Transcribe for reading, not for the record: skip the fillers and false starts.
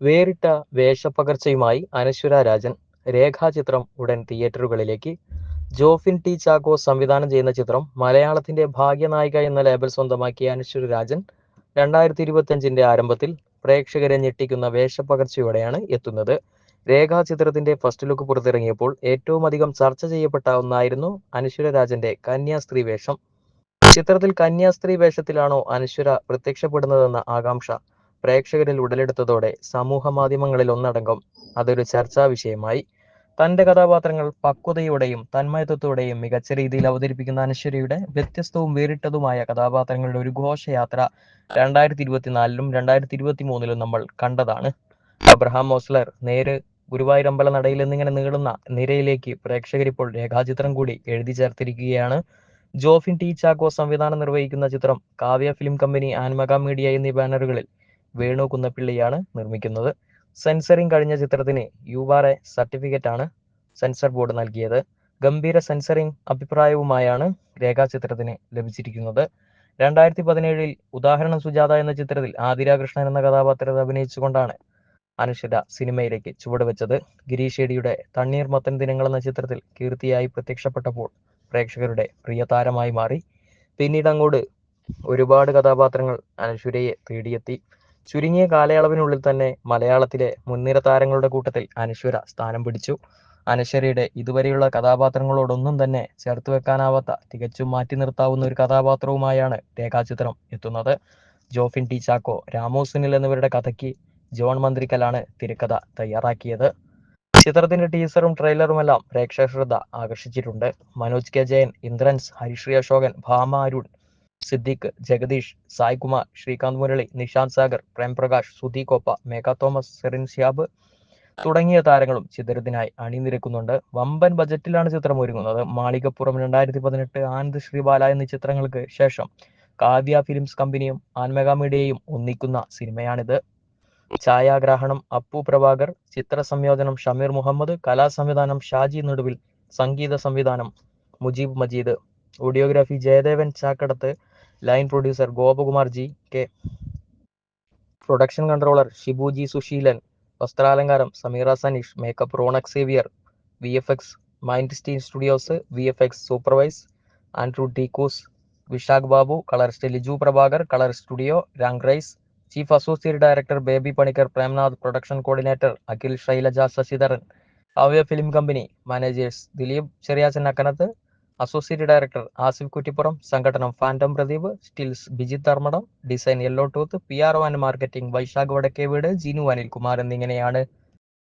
വേറിട്ട വേഷപ്പകർച്ചയുമായി അനശ്വര രാജൻ. രേഖാചിത്രം ഉടൻ തിയേറ്ററുകളിലേക്ക്. ജോഫിൻ ടി ചാക്കോ സംവിധാനം ചെയ്യുന്ന ചിത്രം മലയാളത്തിന്റെ ഭാഗ്യനായിക എന്ന ലേബൽ സ്വന്തമാക്കിയ അനശ്വര രാജൻ 2025 ആരംഭത്തിൽ പ്രേക്ഷകരെ ഞെട്ടിക്കുന്ന വേഷപ്പകർച്ചയോടെയാണ് എത്തുന്നത്. രേഖാചിത്രത്തിന്റെ ഫസ്റ്റ് ലുക്ക് പുറത്തിറങ്ങിയപ്പോൾ ഏറ്റവും അധികം ചർച്ച ചെയ്യപ്പെട്ട ഒന്നായിരുന്നു അനശ്വര രാജന്റെ കന്യാസ്ത്രീ വേഷം. ചിത്രത്തിൽ കന്യാസ്ത്രീ വേഷത്തിലാണോ അനശ്വര പ്രത്യക്ഷപ്പെടുന്നതെന്ന ആകാംക്ഷ പ്രേക്ഷകരിൽ ഉടലെടുത്തതോടെ സമൂഹ മാധ്യമങ്ങളിൽ ഒന്നടങ്കം അതൊരു ചർച്ചാ വിഷയമായി. തന്റെ കഥാപാത്രങ്ങൾ പക്വതയോടെയും തന്മയത്വത്തോടെയും മികച്ച രീതിയിൽ അവതരിപ്പിക്കുന്ന അനശ്വരയുടെ വ്യത്യസ്തവും വേറിട്ടതുമായ കഥാപാത്രങ്ങളുടെ ഒരു ഘോഷയാത്ര 2024-ലും 2023-ലും നമ്മൾ കണ്ടതാണ്. അബ്രഹാം മോസ്ലർ, നേര്, ഗുരുവായൂർ അമ്പലനടയിൽ എന്നിങ്ങനെ നീളുന്ന നിരയിലേക്ക് പ്രേക്ഷകരിപ്പോൾ രേഖാചിത്രം കൂടി എഴുതി ചേർത്തിരിക്കുകയാണ്. ജോഫിൻ ടി ചാക്കോ സംവിധാനം നിർവഹിക്കുന്ന ചിത്രം കാവ്യ ഫിലിം കമ്പനി, ആൻമക മീഡിയ എന്നീ ബാനറുകളിൽ വേണു കുന്നപ്പിള്ളിയാണ് നിർമ്മിക്കുന്നത്. സെൻസറിംഗ് കഴിഞ്ഞ ചിത്രത്തിന് യുആർഎ സർട്ടിഫിക്കറ്റാണ് സെൻസർ ബോർഡ് നൽകിയത്. ഗംഭീര സെൻസറിംഗ് അഭിപ്രായവുമായാണ് രേഖാചിത്രത്തിന് ലഭിച്ചിരിക്കുന്നത്. 2017-ൽ ഉദാഹരണം സുജാത എന്ന ചിത്രത്തിൽ ആതിര കൃഷ്ണൻ എന്ന കഥാപാത്രത്തെ അഭിനയിച്ചുകൊണ്ടാണ് അനശ്വര സിനിമയിലേക്ക് ചുവടുവെച്ചത്. ഗിരീഷ് ഷെഡിയുടെ തണ്ണീർമത്തൻ ദിനങ്ങൾ എന്ന ചിത്രത്തിൽ കീർത്തിയായി പ്രത്യക്ഷപ്പെട്ടപ്പോൾ പ്രേക്ഷകരുടെ പ്രിയ താരമായി മാറി. പിന്നീട് അങ്ങോട്ട് ഒരുപാട് കഥാപാത്രങ്ങൾ അനശ്വരയെ തേടിയെത്തി. ചുരുങ്ങിയ കാലയളവിനുള്ളിൽ തന്നെ മലയാളത്തിലെ മുൻനിര താരങ്ങളുടെ കൂട്ടത്തിൽ അനശ്വര സ്ഥാനം പിടിച്ചു. അനശ്വരയുടെ ഇതുവരെയുള്ള കഥാപാത്രങ്ങളോടൊന്നും തന്നെ ചേർത്ത് വെക്കാനാവാത്ത, തികച്ചും മാറ്റി നിർത്താവുന്ന ഒരു കഥാപാത്രവുമായാണ് രേഖാചിത്രം എത്തുന്നത്. ജോഫിൻ ടി ചാക്കോ, രാമു സുനിൽ എന്നിവരുടെ കഥയ്ക്ക് ജോൺ മന്ത്രിക്കലാണ് തിരക്കഥ തയ്യാറാക്കിയത്. ചിത്രത്തിന്റെ ടീസറും ട്രെയിലറുമെല്ലാം പ്രേക്ഷക ശ്രദ്ധ ആകർഷിച്ചിട്ടുണ്ട്. മനോജ് കെ ജയൻ, ഇന്ദ്രൻസ്, ഹരിശ്രീ അശോകൻ, ഭാമ അരുൺ, സിദ്ദിഖ്, ജഗദീഷ്, സായ് കുമാർ, ശ്രീകാന്ത് മുരളി, നിഷാന്ത് സാഗർ, പ്രേംപ്രകാശ്, സുധി കോപ്പ, മേഘ തോമസ്, സെറിൻ ഷ്യാബ് തുടങ്ങിയ താരങ്ങളും ചിത്രത്തിനായി അണിനിരക്കുന്നുണ്ട്. വമ്പൻ ബജറ്റിലാണ് ചിത്രം ഒരുങ്ങുന്നത്. മാളികപ്പുറം, 2018, ആനന്ദ് ശ്രീബാല എന്നീ ചിത്രങ്ങൾക്ക് ശേഷം കാവ്യ ഫിലിംസ് കമ്പനിയും ആൻമക മീഡിയയും ഒന്നിക്കുന്ന സിനിമയാണിത്. ഛായാഗ്രാഹണം അപ്പു പ്രഭാകർ, ചിത്ര സംയോജനം ഷമീർ മുഹമ്മദ്, കലാസംവിധാനം ഷാജി നടുവിൽ, സംഗീത സംവിധാനം Mujeeb Majeed, audiography Jayadevan Chakkadath, line producer Gopakumar G K, production controller Shibu G Susheelan, വസ്ത്രാലങ്കാരം Sameera Saneesh, makeup Ronex Xavier, VFX Mindstein studios, VFX supervise Andrew ടീക്കൂസ്, Vishakh Babu, colourist Liju Prabhakar, colour studio രാങ് റൈസ്, chief associate director Baby Panicker, Premnath, production coordinator Akhil Shailaja Sasidharan, Kavya film company, managers Dileep Cheriyachan Akkanath, associate director Asif Kuttippuram, സംഘടനം phantom Pradeep, stills Bijith Dharmadam, design yellow tooth, PR and marketing Vaishakh Vadakkeveedu, Jinu Anilkumar എന്നിങ്ങനെയാണ്